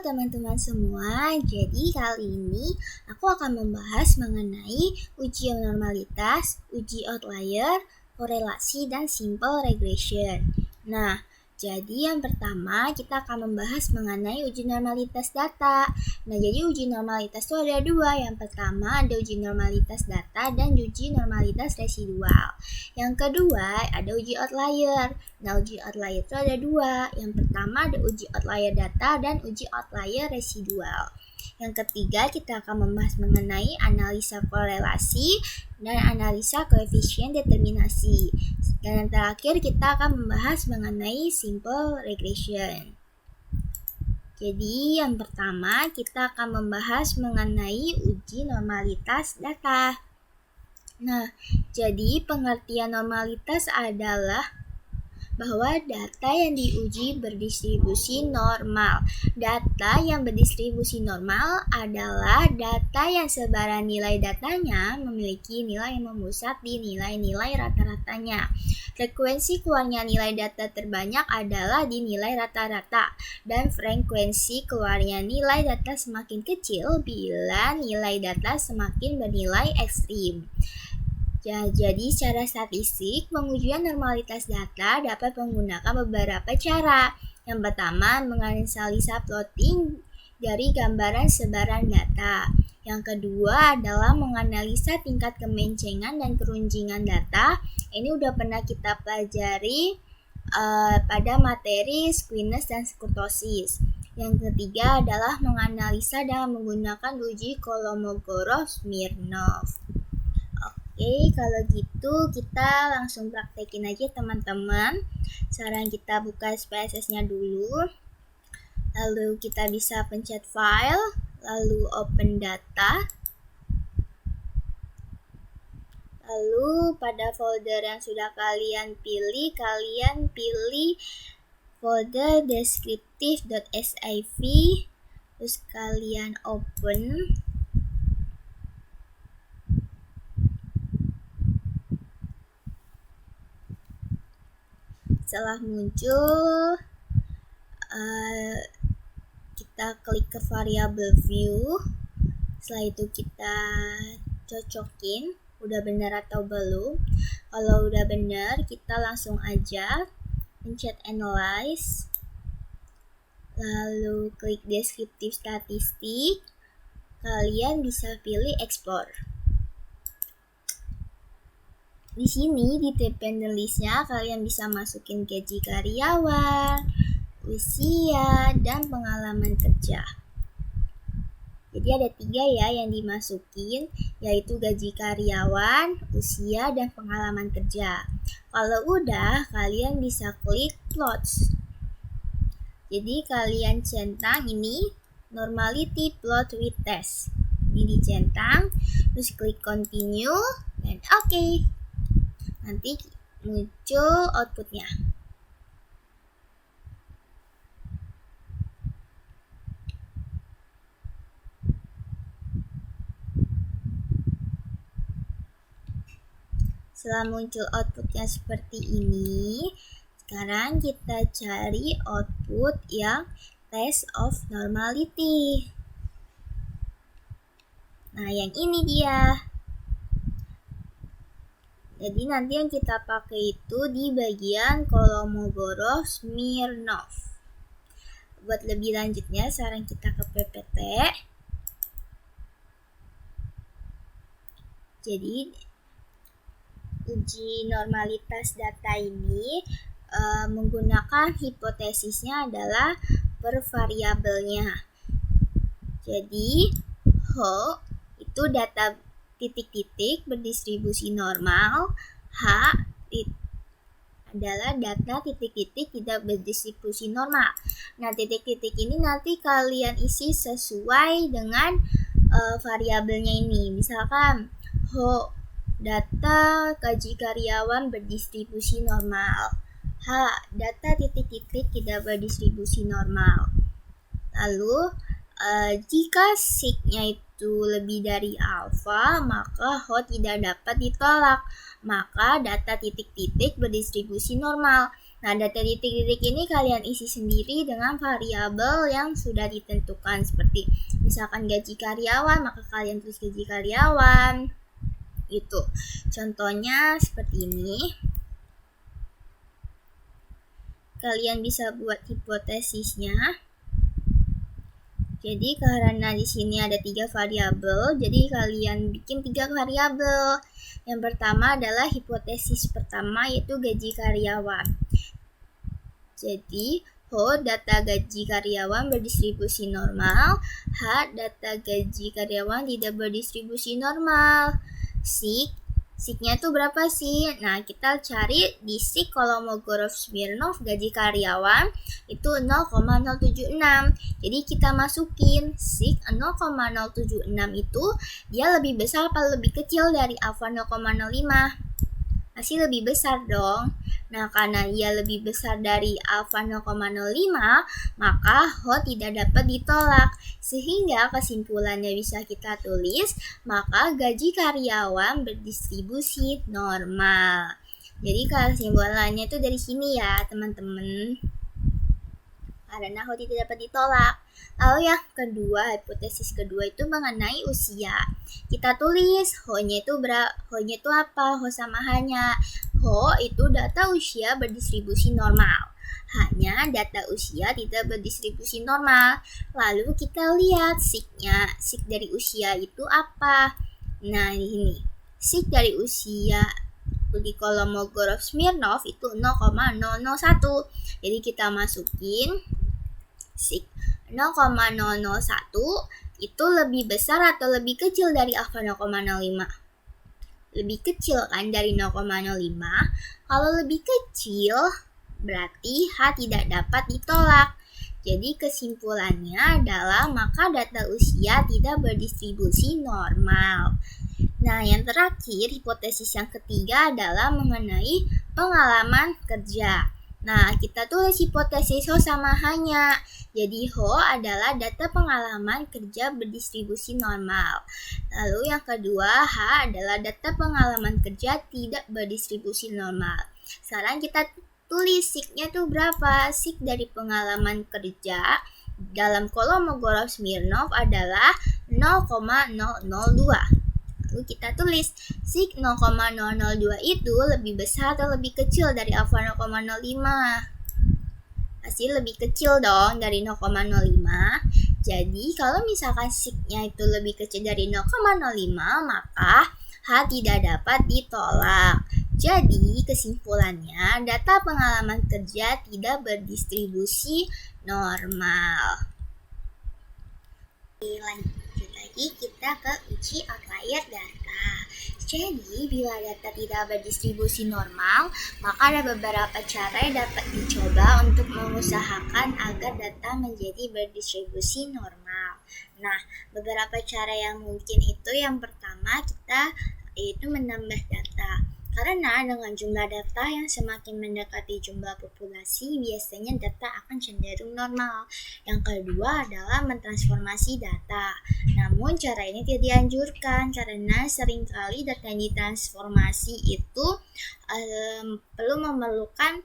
teman-teman semua, jadi kali ini aku akan membahas mengenai uji normalitas, uji outlier, korelasi, dan simple regression. Nah, jadi yang pertama kita akan membahas mengenai uji normalitas data. Nah, jadi uji normalitas itu ada dua. Yang pertama ada uji normalitas data dan uji normalitas residual. Yang kedua ada uji outlier. Nah, uji outlier itu ada dua. Yang pertama ada uji outlier data dan uji outlier residual. Yang ketiga kita akan membahas mengenai analisa korelasi dan analisa koefisien determinasi. Dan yang terakhir kita akan membahas mengenai simple regression. Jadi yang pertama kita akan membahas mengenai uji normalitas data. Nah, jadi pengertian normalitas adalah bahwa data yang diuji berdistribusi normal. Data yang berdistribusi normal adalah data yang sebaran nilai datanya memiliki nilai yang memusat di nilai-nilai rata-ratanya. Frekuensi keluarnya nilai data terbanyak adalah di nilai rata-rata, dan frekuensi keluarnya nilai data semakin kecil bila nilai data semakin bernilai ekstrim. Jadi secara statistik, pengujian normalitas data dapat menggunakan beberapa cara. Yang pertama, menganalisa plotting dari gambaran sebaran data. Yang kedua adalah menganalisa tingkat kemencengan dan keruncingan data. Ini udah pernah kita pelajari pada materi squeeness dan kurtosis. Yang ketiga adalah menganalisa dengan menggunakan uji Kolmogorov-Smirnov. Oke, kalau gitu kita langsung praktekin aja teman-teman. Sekarang kita buka SPSS-nya dulu. Lalu kita bisa pencet file, lalu open data. Lalu pada folder yang sudah kalian pilih folder descriptive.siv. Terus kalian open. Setelah muncul, kita klik ke variable view. Setelah itu kita cocokin udah benar atau belum. Kalau udah benar, kita langsung aja pencet analyze, lalu klik descriptive statistik. Kalian bisa pilih explore. Di sini di dependent list-nya kalian bisa masukin gaji karyawan, usia, dan pengalaman kerja. Jadi ada 3 ya yang dimasukin, yaitu gaji karyawan, usia, dan pengalaman kerja. Kalau udah, kalian bisa klik plots. Jadi kalian centang ini normality plot with test. Ini dicentang, terus klik continue, dan oke. Nanti muncul outputnya. Setelah muncul outputnya seperti ini, sekarang kita cari output yang test of normality. Nah, yang ini dia. Jadi nanti yang kita pakai itu di bagian Kolmogorov-Smirnov. Buat lebih lanjutnya, sekarang kita ke PPT. Jadi uji normalitas data ini menggunakan hipotesisnya adalah per variabelnya. Jadi H itu data titik-titik berdistribusi normal, H adalah data titik-titik tidak berdistribusi normal. Nah, titik-titik ini nanti kalian isi sesuai dengan variabelnya ini. Misalkan H data gaji karyawan berdistribusi normal, H data titik-titik tidak berdistribusi normal. Lalu jika sig-nya itu lebih dari alfa, maka H tidak dapat ditolak. Maka data titik-titik berdistribusi normal. Nah, data di titik-titik ini kalian isi sendiri dengan variabel yang sudah ditentukan. Seperti misalkan gaji karyawan, maka kalian tulis gaji karyawan. Gitu. Contohnya seperti ini. Kalian bisa buat hipotesisnya. Jadi karena di sini ada 3 variabel, jadi kalian bikin 3 variabel. Yang pertama adalah hipotesis pertama, yaitu gaji karyawan. Jadi data gaji karyawan berdistribusi normal, data gaji karyawan tidak berdistribusi normal. Siknya itu berapa sih? Nah, kita cari di Sik Kolmogorov-Smirnov gaji karyawan itu 0,076. Jadi kita masukin Sik 0,076 itu dia lebih besar atau lebih kecil dari alfa 0,05? Masih lebih besar dong. Nah, karena ia lebih besar dari alfa 0,05, maka Ho tidak dapat ditolak. Sehingga kesimpulannya bisa kita tulis, maka gaji karyawan berdistribusi normal. Jadi kesimpulannya itu dari sini ya, teman-teman. Karena Ho tidak dapat ditolak. Lalu yang kedua, hipotesis kedua itu mengenai usia. Kita tulis Ho-nya itu apa? Ho sama hanya. Ho itu data usia berdistribusi normal. Hanya data usia tidak berdistribusi normal. Lalu kita lihat Siknya. Sik dari usia itu apa? Nah, ini. Sik dari usia di Kolmogorov-Smirnov itu 0,001. Jadi kita masukin Sik 0,001 itu lebih besar atau lebih kecil dari alfa 0,05? Lebih kecil kan dari 0,05. Kalau lebih kecil berarti H tidak dapat ditolak. Jadi kesimpulannya adalah maka data usia tidak berdistribusi normal. Nah, yang terakhir, hipotesis yang ketiga adalah mengenai pengalaman kerja. Nah, kita tulis hipotesis Ho sama hanya. Jadi Ho adalah data pengalaman kerja berdistribusi normal. Lalu yang kedua, H adalah data pengalaman kerja tidak berdistribusi normal. Sekarang kita tulis Siknya tuh berapa? Sik dari pengalaman kerja dalam Kolmogorov-Smirnov adalah 0,002. Lalu kita tulis Sik 0,002 itu lebih besar atau lebih kecil dari alfa 0,05? Pasti lebih kecil dong dari 0,05. Jadi kalau misalkan Siknya itu lebih kecil dari 0,05, maka H tidak dapat ditolak. Jadi kesimpulannya data pengalaman kerja tidak berdistribusi normal. Lanjut lagi kita ke uji outlier data. Jadi bila data tidak berdistribusi normal, maka ada beberapa cara yang dapat dicoba untuk mengusahakan agar data menjadi berdistribusi normal. Nah, beberapa cara yang mungkin itu yang pertama kita yaitu menambah data. Karena dengan jumlah data yang semakin mendekati jumlah populasi, biasanya data akan cenderung normal. Yang kedua adalah mentransformasi data. Namun cara ini tidak dianjurkan karena seringkali data yang ditransformasi itu perlu memerlukan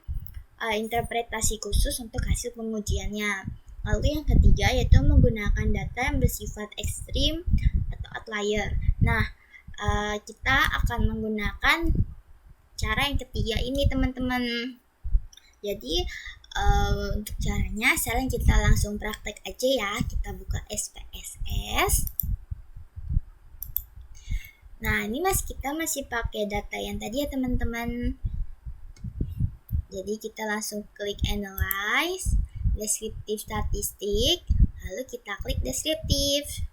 interpretasi khusus untuk hasil pengujiannya. Lalu yang ketiga yaitu menggunakan data yang bersifat ekstrim atau outlier. Nah, kita akan menggunakan cara yang ketiga ini teman-teman. Jadi untuk caranya sekarang kita langsung praktek aja ya. Kita buka SPSS. Nah, ini kita masih pakai data yang tadi ya teman-teman. Jadi kita langsung klik analyze, deskriptif statistik, lalu kita klik deskriptif.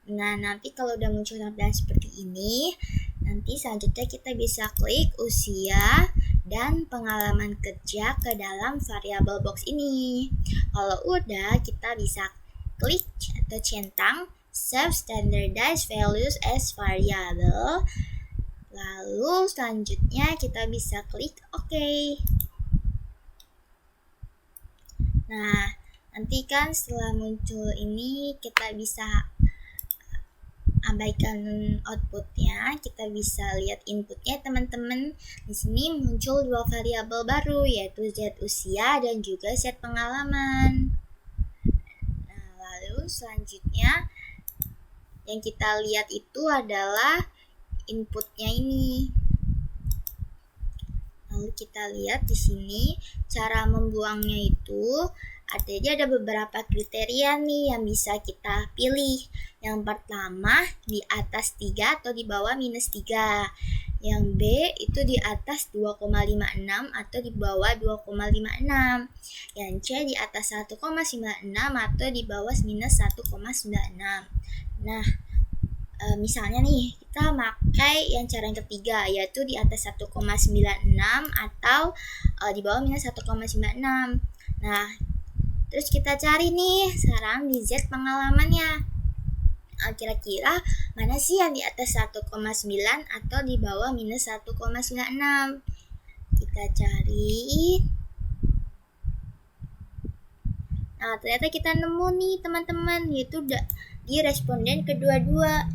Nah, nanti kalau udah muncul tampilan seperti ini, nanti selanjutnya kita bisa klik usia dan pengalaman kerja ke dalam variabel box ini. Kalau udah, kita bisa klik atau centang save standardized values as variable. Lalu selanjutnya kita bisa klik OK. Nah, nanti kan setelah muncul ini kita bisa abaikan outputnya, kita bisa lihat inputnya teman-teman. Di sini muncul dua variabel baru, yaitu Z usia dan juga Z pengalaman. Nah, lalu selanjutnya yang kita lihat itu adalah inputnya ini. Lalu kita lihat di sini cara membuangnya itu ada beberapa kriteria nih yang bisa kita pilih. Yang pertama di atas 3 atau di bawah -3. Yang B itu di atas 2,56 atau di bawah 2,56. Yang C di atas 1,96 atau di bawah -1,96. Nah, misalnya nih kita pakai yang cara yang ketiga, yaitu di atas 1,96 atau di bawah -1,96. Nah, terus kita cari nih sekarang di Z pengalamannya. Kira-kira mana sih yang di atas 1,9 atau di bawah -1,96? Kita cari. Nah, ternyata kita nemu nih teman-teman, yaitu di responden kedua-dua,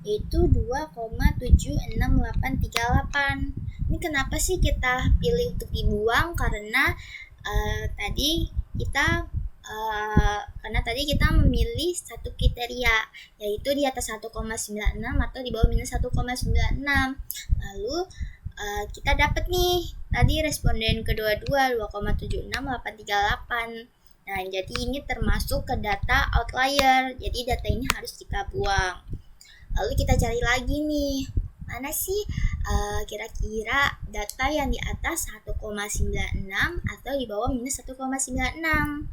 yaitu 2,76838. Ini kenapa sih kita pilih untuk dibuang? Karena tadi kita memilih satu kriteria, yaitu di atas 1,96 atau di bawah -1,96. Lalu kita dapat nih tadi responden kedua-dua 2,76838. Nah, jadi ini termasuk ke data outlier. Jadi data ini harus kita buang. Lalu kita cari lagi nih, mana sih kira-kira data yang di atas 1,96 atau di bawah -1,96.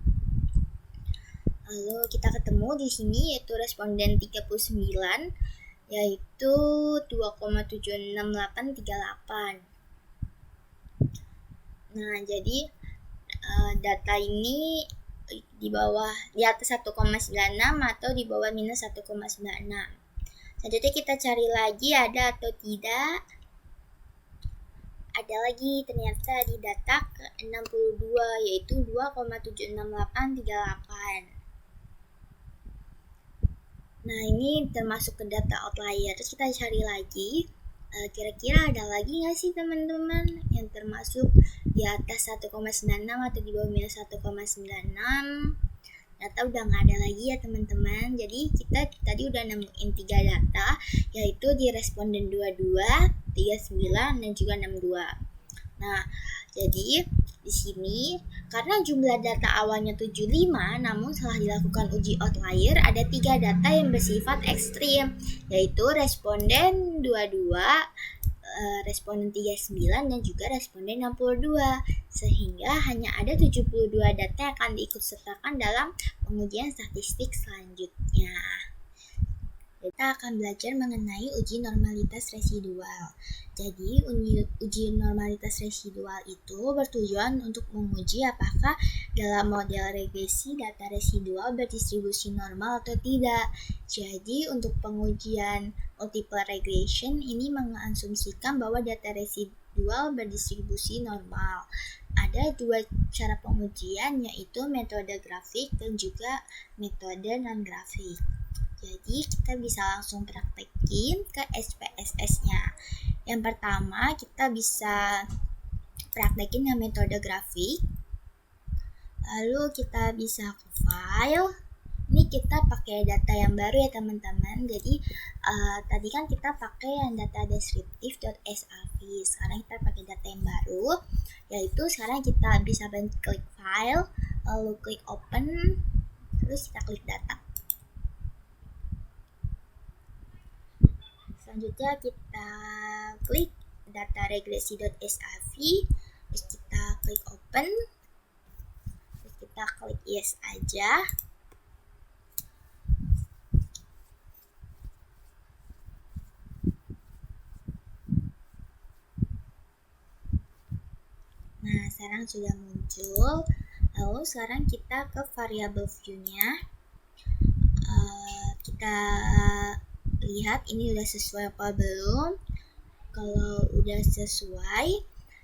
Lalu kita ketemu di sini yaitu responden 39, yaitu 2,76838. Nah, jadi data ini di atas 1,96 atau di bawah -1,96. Selanjutnya kita cari lagi ada atau tidak. Ada lagi ternyata di data ke-62, yaitu 2,76838. Nah, ini termasuk ke data outlier. Terus kita cari lagi, kira-kira ada lagi nggak sih teman-teman yang termasuk di atas 1,96 atau di bawah -1,96? Data udah nggak ada lagi ya teman-teman. Jadi kita tadi udah nemuin 3 data, yaitu di responden 22, 39, dan juga 62. Nah, jadi di sini karena jumlah data awalnya 75, namun setelah dilakukan uji outlier ada 3 data yang bersifat ekstrim, yaitu responden 22, responden 39, dan juga responden 62, sehingga hanya ada 72 data yang akan diikutsertakan dalam pengujian statistik selanjutnya. Kita akan belajar mengenai uji normalitas residual. Jadi, uji normalitas residual itu bertujuan untuk menguji apakah dalam model regresi data residual berdistribusi normal atau tidak. Jadi, untuk pengujian multiple regression ini mengasumsikan bahwa data residual berdistribusi normal. Ada 2 cara pengujian, yaitu metode grafik dan juga metode non-grafik. Jadi kita bisa langsung praktekin ke SPSS-nya. Yang pertama kita bisa praktekin yang metode grafik. Lalu kita bisa ke file. Ini kita pakai data yang baru ya teman-teman. Jadi tadi kan kita pakai yang data descriptive.srv. Sekarang kita pakai data yang baru, yaitu sekarang kita bisa klik file, lalu klik open, terus kita klik data. Selanjutnya kita klik data regresi.srv, terus kita klik open, terus kita klik yes aja. Nah, sekarang sudah muncul. Lalu sekarang kita ke variable view-nya. Kita lihat ini udah sesuai apa belum. Kalau udah sesuai,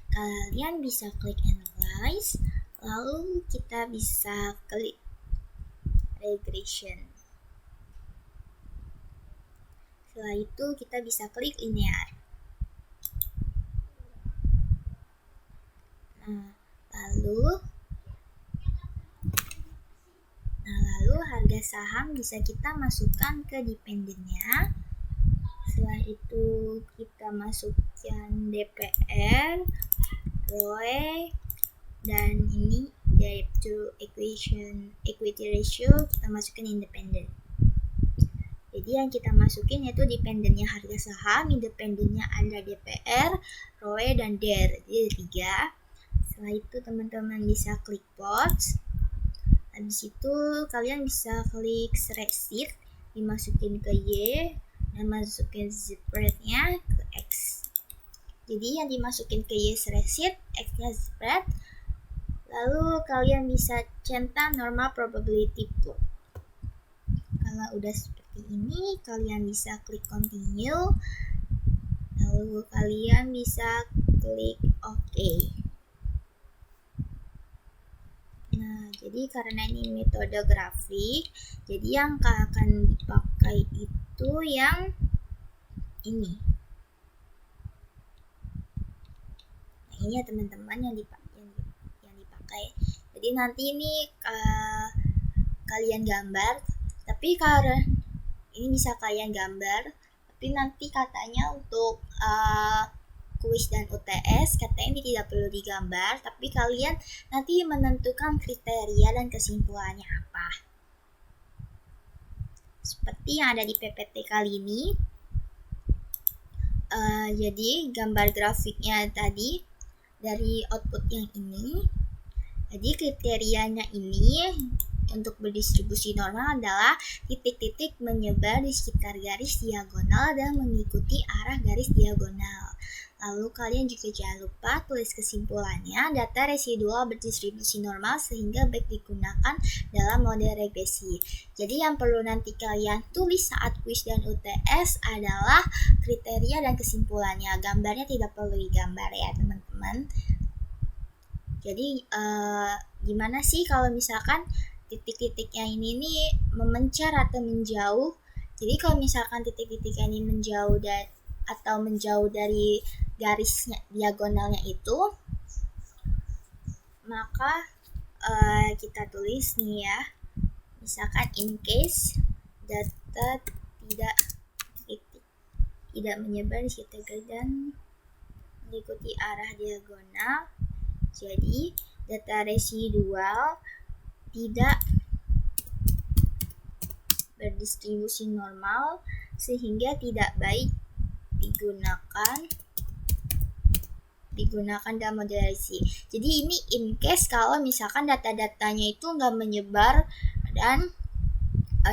kalian bisa klik analyze, lalu kita bisa klik regression. Setelah itu kita bisa klik linear. Lalu harga saham bisa kita masukkan ke dependennya. Setelah itu kita masukkan DPR, ROE, dan ini debt to equity ratio kita masukkan independen. Jadi yang kita masukin yaitu dependennya harga saham, independennya ada DPR, ROE, dan DER. Jadi ada 3. Setelah itu teman-teman bisa klik plots. Habis itu kalian bisa klik spreadsheet, dimasukin ke Y, dan masukin spread-nya ke X. Jadi yang dimasukin ke Y spreadsheet, X-nya spread. Lalu kalian bisa centang normal probability plot. Kalau udah seperti ini, kalian bisa klik continue. Lalu kalian bisa klik OK. Nah, jadi karena ini metode grafik, jadi yang akan dipakai itu yang ini. Nah, ini ya teman-teman yang dipakai. Jadi nanti ini kalian gambar, tapi karena ini bisa kalian gambar, tapi nanti katanya untuk kuis dan UTS katanya ini tidak perlu digambar, tapi kalian nanti menentukan kriteria dan kesimpulannya apa. Seperti yang ada di PPT kali ini. Jadi gambar grafiknya tadi dari output yang ini. Jadi kriterianya ini untuk berdistribusi normal adalah titik-titik menyebar di sekitar garis diagonal dan mengikuti arah garis diagonal. Lalu kalian juga jangan lupa tulis kesimpulannya, data residual berdistribusi normal sehingga baik digunakan dalam model regresi. Jadi yang perlu nanti kalian tulis saat kuis dan UTS adalah kriteria dan kesimpulannya. Gambarnya tidak perlu digambar ya teman-teman. Jadi gimana sih kalau misalkan titik-titiknya ini nih memencar atau menjauh? Jadi kalau misalkan titik-titiknya ini menjauh dari garisnya diagonalnya itu, maka kita tulis nih ya, misalkan in case data tidak menyebar di sekitar dan mengikuti arah diagonal, jadi data residual tidak berdistribusi normal sehingga tidak baik digunakan dalam modelasi. Jadi ini in case kalau misalkan data-datanya itu nggak menyebar dan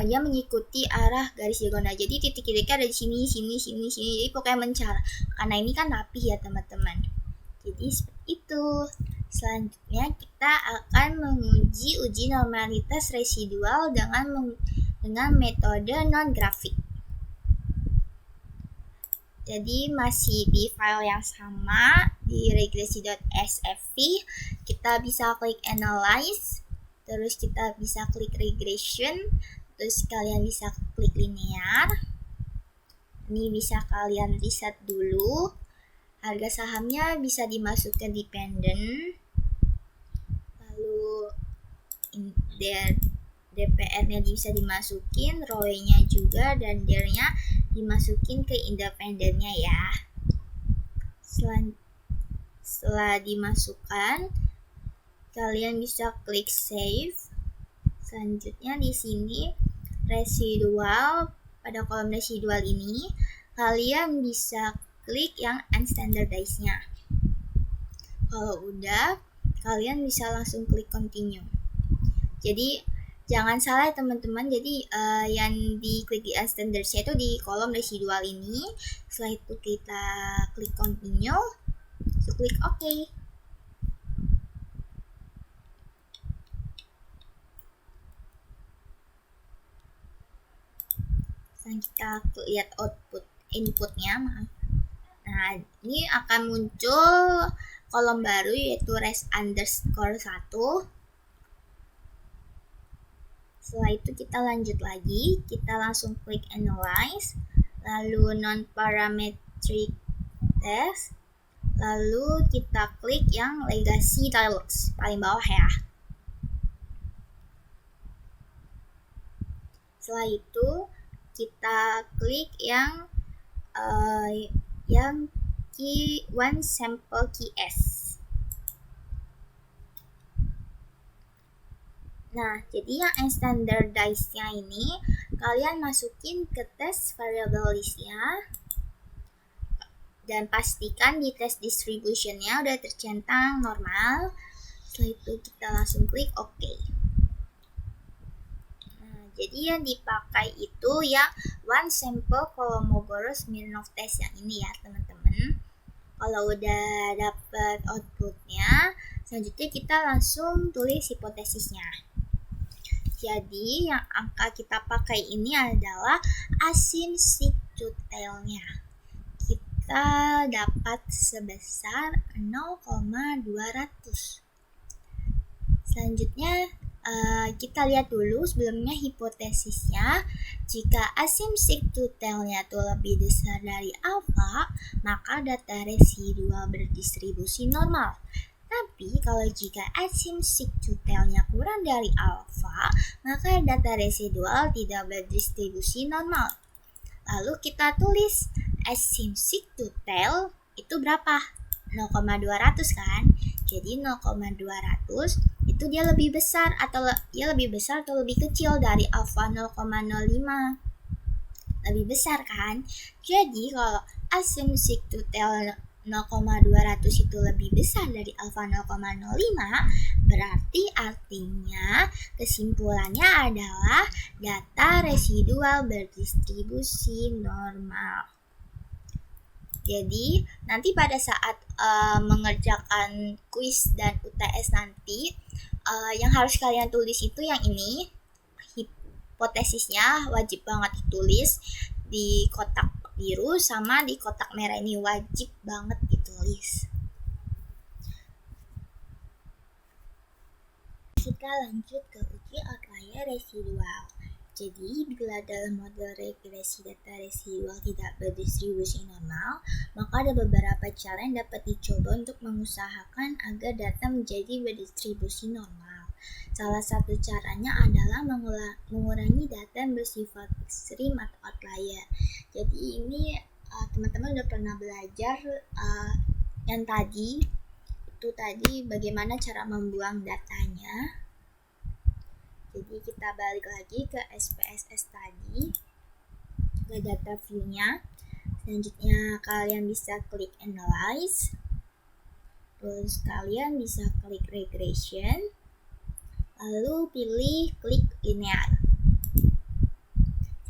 dia mengikuti arah garis diagonal. Jadi titik-titiknya ada di sini. Jadi pokoknya mencar. Karena ini kan rapih ya teman-teman. Jadi seperti itu. Selanjutnya kita akan menguji uji normalitas residual dengan metode non-grafik. Jadi masih di file yang sama di regresi.sfv, kita bisa klik analyze, terus kita bisa klik regression, terus kalian bisa klik linear. Ini bisa kalian riset dulu. Harga sahamnya bisa dimasukkan dependent, lalu DPR-nya bisa dimasukin, ROE-nya juga, dan DER-nya dimasukin ke independennya ya. Setelah dimasukkan, kalian bisa klik save. Selanjutnya di sini residual, pada kolom residual ini kalian bisa klik yang unstandardized-nya. Kalau udah, kalian bisa langsung klik continue. Jadi jangan salah teman-teman, jadi yang diklik di unstandardized itu di kolom residual ini. Setelah itu kita klik continue, klik OK. Sekarang kita lihat inputnya. Nah, ini akan muncul kolom baru yaitu res underscore 1. Setelah itu kita lanjut lagi, kita langsung klik analyze, lalu non-parametric test, lalu kita klik yang legacy tiles paling bawah ya. Setelah itu kita klik yang key one sample key S. Nah, jadi yang unstandardized-nya ini kalian masukin ke tes variable list-nya dan pastikan di tes distribution-nya udah tercentang normal. Setelah itu kita langsung klik OK. Nah, jadi yang dipakai itu yang one sample Kolmogorov-Smirnov test yang ini ya teman-teman. Kalau udah dapet outputnya, selanjutnya kita langsung tulis hipotesisnya. Jadi yang angka kita pakai ini adalah asymptotic-nya. Kita dapat sebesar 0,200. Selanjutnya kita lihat dulu sebelumnya hipotesisnya. Jika asymptotic-nya itu lebih besar dari alfa, maka data residual berdistribusi normal. Tapi kalau jika asymptotic-nya kurang dari alfa, maka data residual tidak berdistribusi normal. Lalu kita tulis asymptotic itu berapa? 0,200 kan? Jadi 0,200 itu dia lebih besar atau lebih kecil dari alfa 0,05. Lebih besar kan? Jadi kalau asymptotic 0,200 itu lebih besar dari alfa 0,05, berarti artinya kesimpulannya adalah data residual berdistribusi normal. Jadi nanti pada saat mengerjakan kuis dan UTS nanti, yang harus kalian tulis itu yang ini, hipotesisnya wajib banget ditulis di kotak biru sama di kotak merah, ini wajib banget ditulis. Kita lanjut ke uji outlier residual. Jadi bila dalam model regresi data residual tidak berdistribusi normal, maka ada beberapa cara yang dapat dicoba untuk mengusahakan agar data menjadi berdistribusi normal. Salah satu caranya adalah mengurangi data yang bersifat ekstrim atau outlier. Jadi ini teman-teman udah pernah belajar yang tadi bagaimana cara membuang datanya. Jadi kita balik lagi ke SPSS tadi, ke data view-nya. Selanjutnya kalian bisa klik analyze, terus kalian bisa klik regression, lalu pilih klik linear.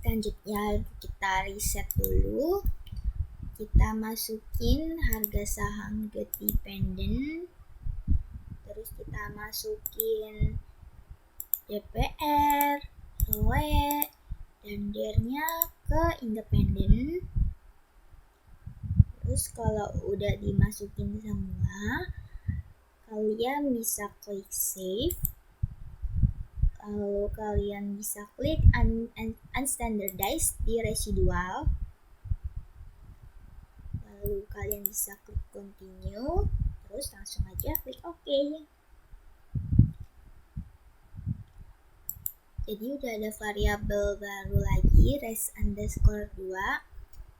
Selanjutnya kita reset dulu, kita masukin harga saham get dependent, terus kita masukin DPR, ROE, dan DER-nya ke independen. Terus kalau udah dimasukin semua, kalian bisa klik save. Lalu kalian bisa klik unstandardized di residual. Lalu kalian bisa klik continue, terus langsung aja klik OK. Jadi udah ada variabel baru lagi, res_2.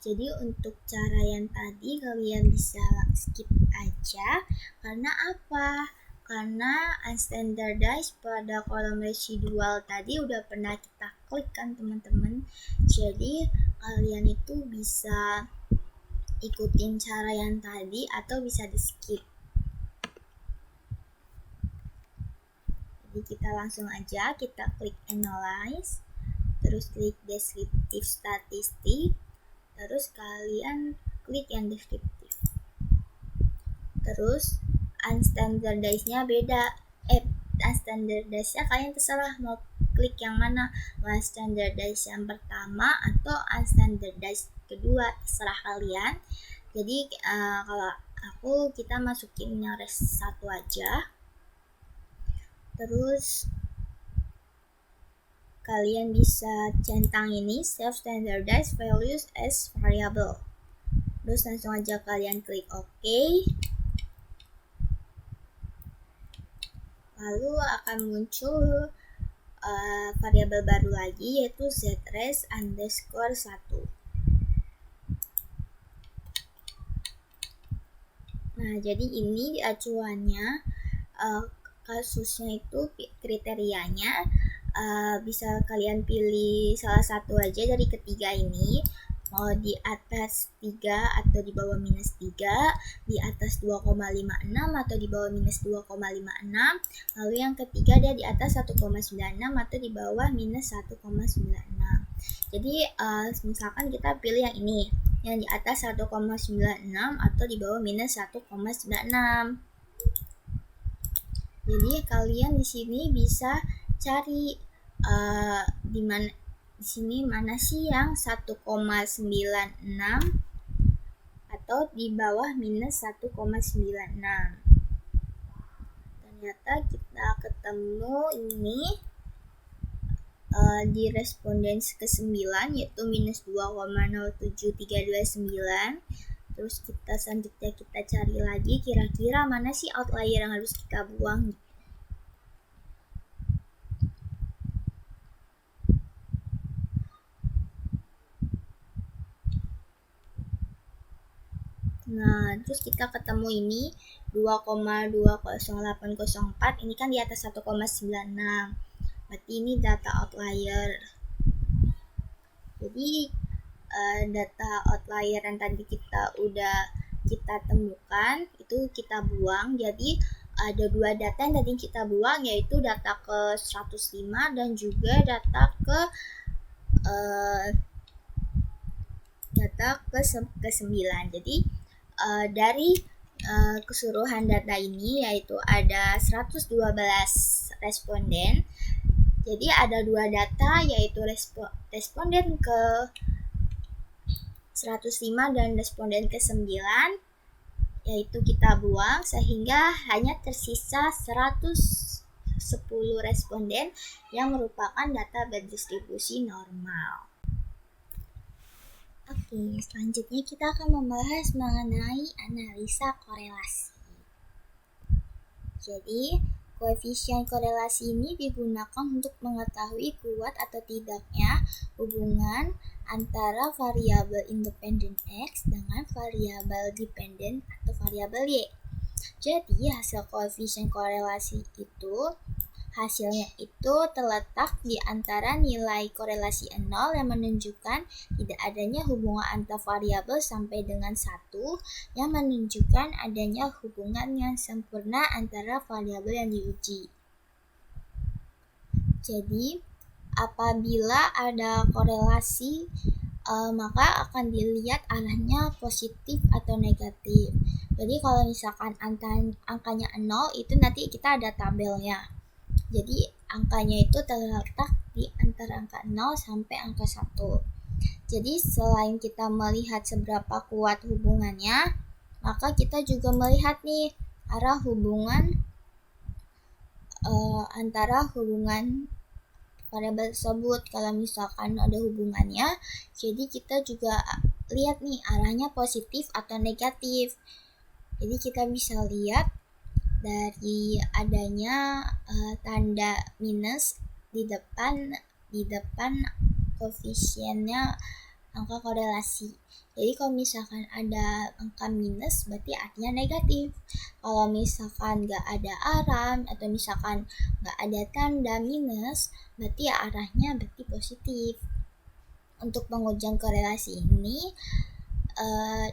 Jadi untuk cara yang tadi kalian bisa skip aja. Karena apa? Karena unstandardized pada kolom residual tadi udah pernah kita klik kan teman-teman. Jadi kalian itu bisa ikutin cara yang tadi atau bisa di skip. Jadi kita langsung aja, kita klik analyze, terus klik descriptive statistik, terus kalian klik yang descriptive. Terus unstandardized-nya beda. Unstandardized-nya kalian terserah mau klik yang mana, mau unstandardized yang pertama atau unstandardized kedua, terserah kalian. Jadi kalau kita masukin yang res 1 aja. Terus kalian bisa centang ini self standardized values as variable. Terus langsung aja kalian klik OK. Lalu akan muncul variabel baru lagi, yaitu zres_1. Nah, jadi ini acuannya, kasusnya itu kriterianya bisa kalian pilih salah satu aja dari ketiga ini, mau di atas 3 atau di bawah minus 3, di atas 2,56 atau di bawah minus 2,56, lalu yang ketiga dia di atas 1,96 atau di bawah minus 1,96. Jadi misalkan kita pilih yang ini, yang di atas 1,96 atau di bawah minus 1,96. Jadi kalian di sini bisa cari di mana di sini mana sih yang 1,96 atau di bawah minus 1,96. Ternyata kita ketemu ini di responden ke-9, yaitu minus 2,07329. Terus selanjutnya kita cari lagi kira-kira mana sih outlier yang harus kita buang. Nah, terus kita ketemu ini 2,20804, ini kan di atas 1,96. Berarti ini data outlier. Jadi data outlier yang tadi kita temukan itu kita buang. Jadi ada dua data yang tadi kita buang, yaitu data ke 105 dan juga data ke 9. Jadi dari keseluruhan data ini, yaitu ada 112 responden. Jadi ada dua data, yaitu responden ke 105 dan responden ke 9, yaitu kita buang, sehingga hanya tersisa 110 responden yang merupakan data berdistribusi normal. Oke, selanjutnya kita akan membahas mengenai analisa korelasi. Jadi, koefisien korelasi ini digunakan untuk mengetahui kuat atau tidaknya hubungan antara variabel independen X dengan variabel dependen atau variabel Y. Jadi, hasil koefisien korelasi itu hasilnya itu terletak di antara nilai korelasi 0 yang menunjukkan tidak adanya hubungan antar variabel sampai dengan 1 yang menunjukkan adanya hubungan yang sempurna antara variabel yang diuji. Jadi, apabila ada korelasi, maka akan dilihat arahnya positif atau negatif. Jadi, kalau misalkan angkanya 0, itu nanti kita ada tabelnya. Jadi angkanya itu terletak di antara angka 0 sampai angka 1. Jadi selain kita melihat seberapa kuat hubungannya, maka kita juga melihat nih arah hubungan antara hubungan variabel tersebut. Kalau misalkan ada hubungannya, jadi kita juga lihat nih arahnya positif atau negatif. Jadi kita bisa lihat dari adanya tanda minus di depan koefisiennya angka korelasi. Jadi kalau misalkan ada angka minus, berarti artinya negatif. Kalau misalkan nggak ada arah atau misalkan nggak ada tanda minus, berarti arahnya berarti positif. Untuk pengujian korelasi ini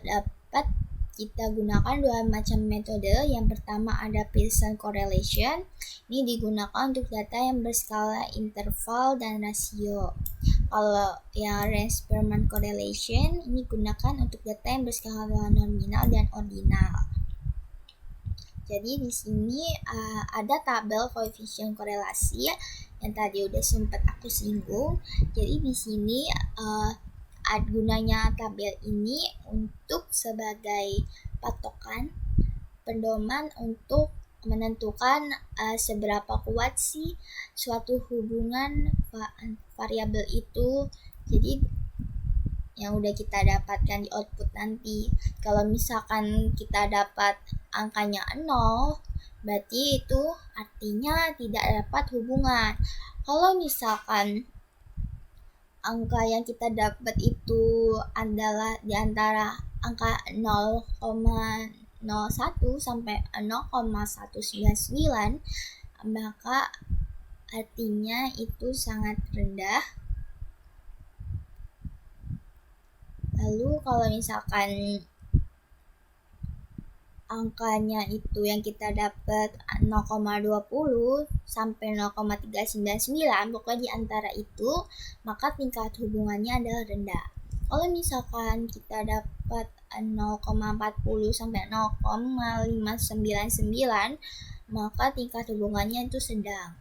dapat kita gunakan dua macam metode. Yang pertama ada Pearson correlation. Ini digunakan untuk data yang berskala interval dan rasio. Kalau yang Ransperman correlation ini digunakan untuk data yang berskala nominal dan ordinal. Jadi di sini ada tabel koefisien korelasi yang tadi udah sempat aku singgung. Jadi di sini gunanya tabel ini untuk sebagai patokan pedoman untuk menentukan seberapa kuat sih suatu hubungan variabel itu. Jadi yang udah kita dapatkan di output nanti. Kalau misalkan kita dapat angkanya 0, berarti itu artinya tidak dapat hubungan. Kalau misalkan angka yang kita dapat itu adalah di antara angka 0,01 sampai 0,199, maka artinya itu sangat rendah. Lalu kalau misalkan angkanya itu yang kita dapat 0,20 sampai 0,399, pokoknya di antara itu, maka tingkat hubungannya adalah rendah. Kalau misalkan kita dapat 0,40 sampai 0,599, maka tingkat hubungannya itu sedang.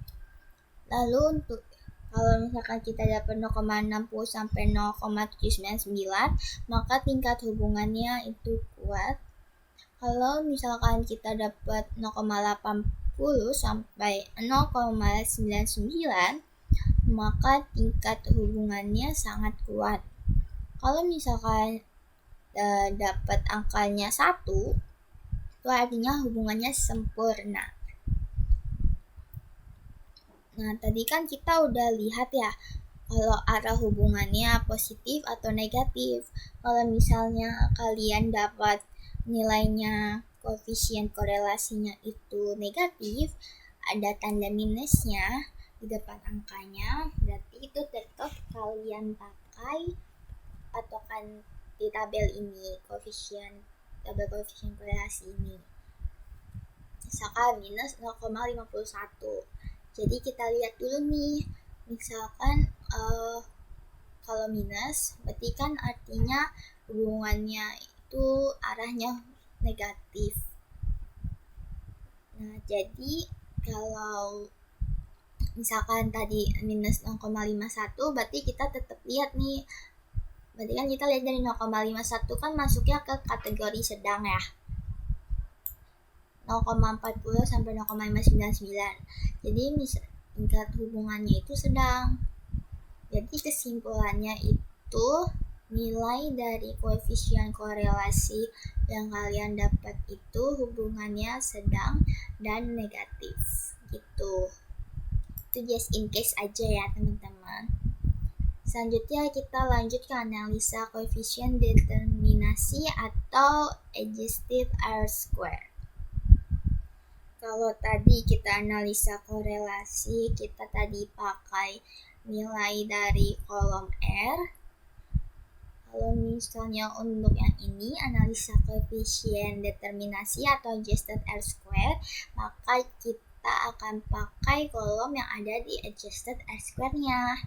Lalu untuk kalau misalkan kita dapat 0,60 sampai 0,799, maka tingkat hubungannya itu kuat. Kalau misalkan kita dapat 0,80 sampai 0,99, maka tingkat hubungannya sangat kuat. Kalau misalkan dapat angkanya 1, itu artinya hubungannya sempurna. Nah, tadi kan kita udah lihat ya, kalau arah hubungannya positif atau negatif. Kalau misalnya kalian dapat nilainya koefisien korelasinya itu negatif, ada tanda minusnya di depan angkanya, berarti itu tetap kalian pakai patokan di tabel ini, tabel koefisien korelasi ini. Misalkan minus 0,51. Jadi kita lihat dulu nih, misalkan kalau minus, berarti kan artinya hubungannya itu arahnya negatif. Nah, jadi kalau misalkan tadi minus 0,51, berarti kita tetap lihat nih. Berarti kan kita lihat dari 0,51 kan masuknya ke kategori sedang ya. 0,40 sampai 0,599. Jadi tingkat hubungannya itu sedang. Jadi kesimpulannya itu nilai dari koefisien korelasi yang kalian dapat itu hubungannya sedang dan negatif gitu. Itu just in case aja ya teman-teman. Selanjutnya kita lanjut ke analisa koefisien determinasi atau adjusted R-square. Kalau tadi kita analisa korelasi, kita tadi pakai nilai dari kolom R. Kalau misalnya untuk yang ini, analisa koefisien determinasi atau adjusted R-square, maka kita akan pakai kolom yang ada di adjusted R-square-nya.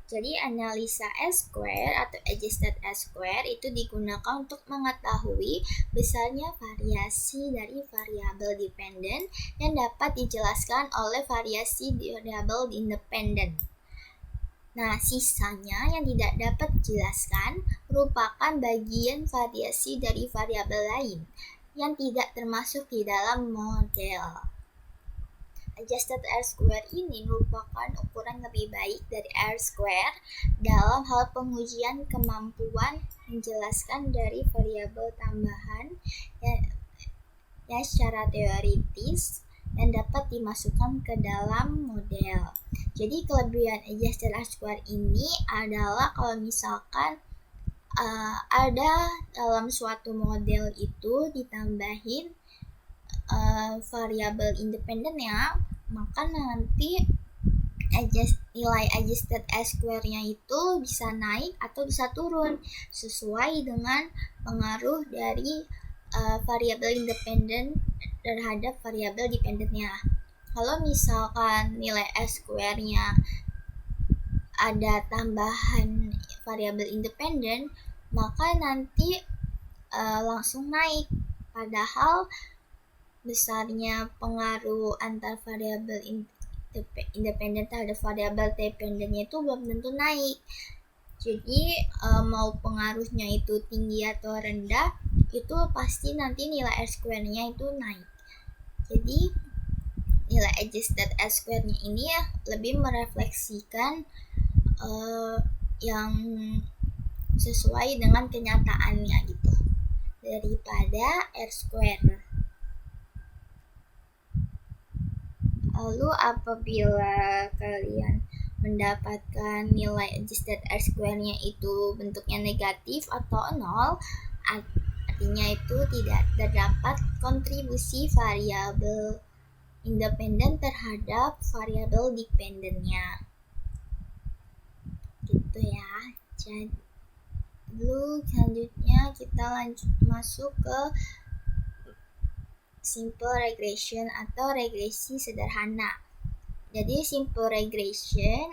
Jadi analisa R-square atau adjusted R-square itu digunakan untuk mengetahui besarnya variasi dari variabel dependen yang dapat dijelaskan oleh variasi variabel independen. Nah, sisanya yang tidak dapat dijelaskan merupakan bagian variasi dari variabel lain yang tidak termasuk di dalam model. Adjusted R-square ini merupakan ukuran lebih baik dari R-square dalam hal pengujian kemampuan menjelaskan dari variabel tambahan yang secara teoritis yang dapat dimasukkan ke dalam model. Jadi kelebihan adjusted R-square ini adalah kalau misalkan ada dalam suatu model itu ditambahin variabel independennya, maka nanti nilai adjusted R-square-nya itu bisa naik atau bisa turun sesuai dengan pengaruh dari variabel independen terhadap variabel dependennya. Kalau misalkan nilai R-square-nya ada tambahan variabel independen, maka nanti langsung naik. Padahal besarnya pengaruh antar variabel independen terhadap variabel dependennya itu belum tentu naik. Jadi mau pengaruhnya itu tinggi atau rendah, itu pasti nanti nilai R-square-nya itu naik. Jadi nilai adjusted R-square-nya ini ya lebih merefleksikan yang sesuai dengan kenyataannya gitu daripada R-square. Lalu apabila kalian mendapatkan nilai adjusted R-square-nya itu bentuknya negatif atau 0, artinya itu tidak terdapat kontribusi variabel independen terhadap variabel dependennya. Gitu ya. Jadi dulu selanjutnya kita lanjut masuk ke simple regression atau regresi sederhana. Jadi simple regression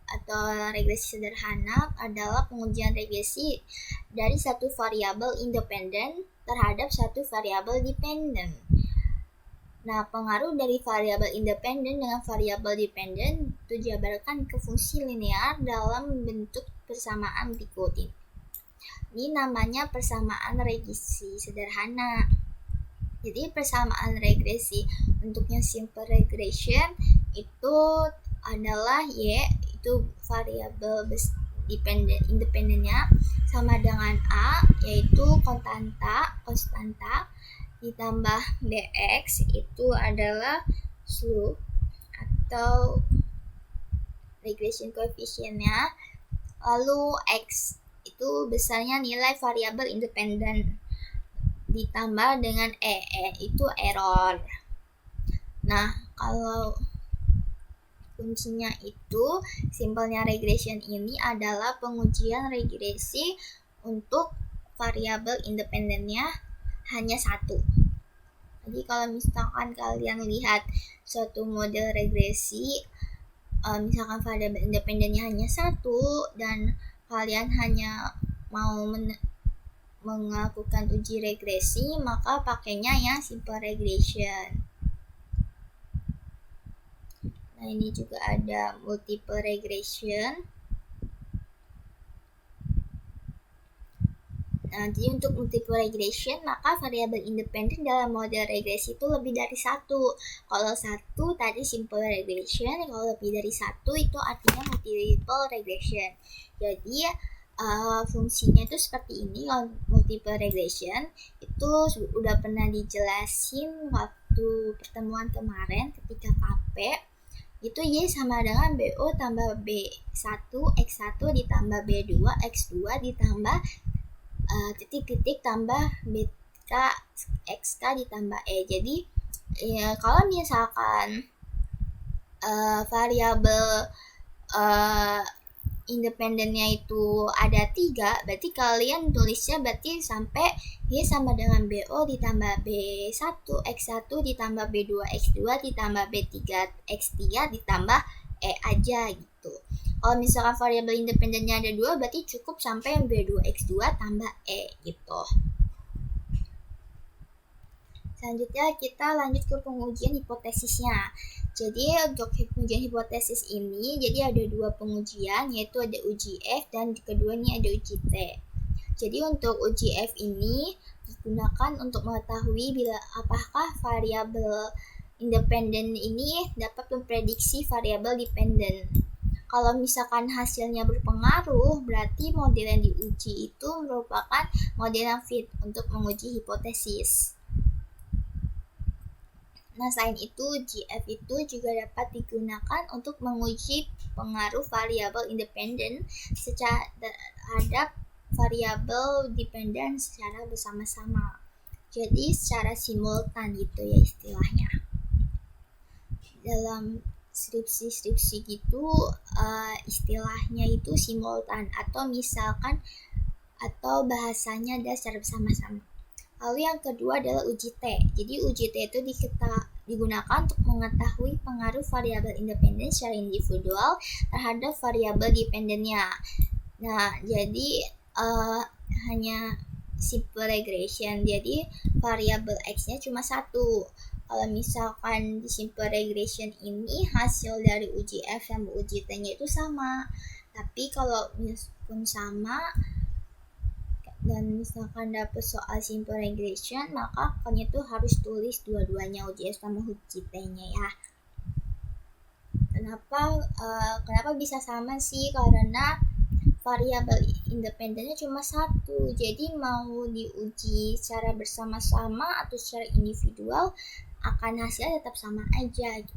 atau regresi sederhana adalah pengujian regresi dari satu variabel independen terhadap satu variabel dependen. Nah, pengaruh dari variabel independen dengan variabel dependen itu dijabarkan ke fungsi linear dalam bentuk persamaan berikut ini. Ini namanya persamaan regresi sederhana. Jadi persamaan regresi bentuknya simple regression itu adalah Y, itu variabel independennya sama dengan A, yaitu konstanta ditambah Bx itu adalah slope atau regression coefficientnya. Lalu X itu besarnya nilai variabel independen ditambah dengan E itu error. Nah, kalau kuncinya itu simpelnya regression ini adalah pengujian regresi untuk variabel independennya hanya satu. Jadi kalau misalkan kalian lihat suatu model regresi, misalkan variabel independennya hanya satu dan kalian hanya mau melakukan uji regresi, maka pakainya yang simple regression. Nah, ini juga ada multiple regression. Nah, jadi untuk multiple regression, maka variabel independen dalam model regresi itu lebih dari satu. Kalau satu tadi simple regression, kalau lebih dari satu itu artinya multiple regression. Jadi fungsinya itu seperti ini. Kalau multiple regression itu udah pernah dijelasin waktu pertemuan kemarin ketika KP. Itu Y sama dengan BO tambah B1 X1 ditambah B2 X2 ditambah titik-titik tambah BK XK ditambah E. Jadi kalau misalkan variabel independennya itu ada 3, berarti kalian tulisnya berarti sampai Y sama dengan BO ditambah B1 X1 ditambah B2 X2 ditambah B3 X3 ditambah E aja gitu. Kalau misalkan variabel independennya ada 2, berarti cukup sampai yang B2 X2 tambah E gitu. Selanjutnya kita lanjut ke pengujian hipotesisnya. Jadi untuk pengujian hipotesis ini, jadi ada 2 pengujian, yaitu ada uji F dan kedua ini ada uji T. Jadi untuk uji F ini digunakan untuk mengetahui bila apakah variabel independen ini dapat memprediksi variabel dependen. Kalau misalkan hasilnya berpengaruh, berarti model yang diuji itu merupakan model yang fit untuk menguji hipotesis. Nah, selain itu, GF itu juga dapat digunakan untuk menguji pengaruh variabel independen terhadap variabel dependen secara bersama-sama. Jadi secara simultan gitu ya istilahnya. Dalam skripsi gitu istilahnya itu simultan atau misalkan atau bahasanya ada secara bersama-sama. Lalu yang kedua adalah uji T. Jadi uji T itu digunakan untuk mengetahui pengaruh variabel independen secara individual terhadap variabel dependennya. Nah, jadi hanya simple regression. Jadi variabel X-nya cuma satu. Kalau misalkan di simple regression ini hasil dari uji F sama uji T-nya itu sama. Tapi kalau meskipun sama, dan misalkan dapet soal simple regression, maka kakaknya tuh harus tulis dua-duanya, UJS sama UJT-nya ya. Kenapa bisa sama sih? Karena variabel independennya cuma satu, jadi mau diuji secara bersama-sama atau secara individual akan hasilnya tetap sama aja gitu.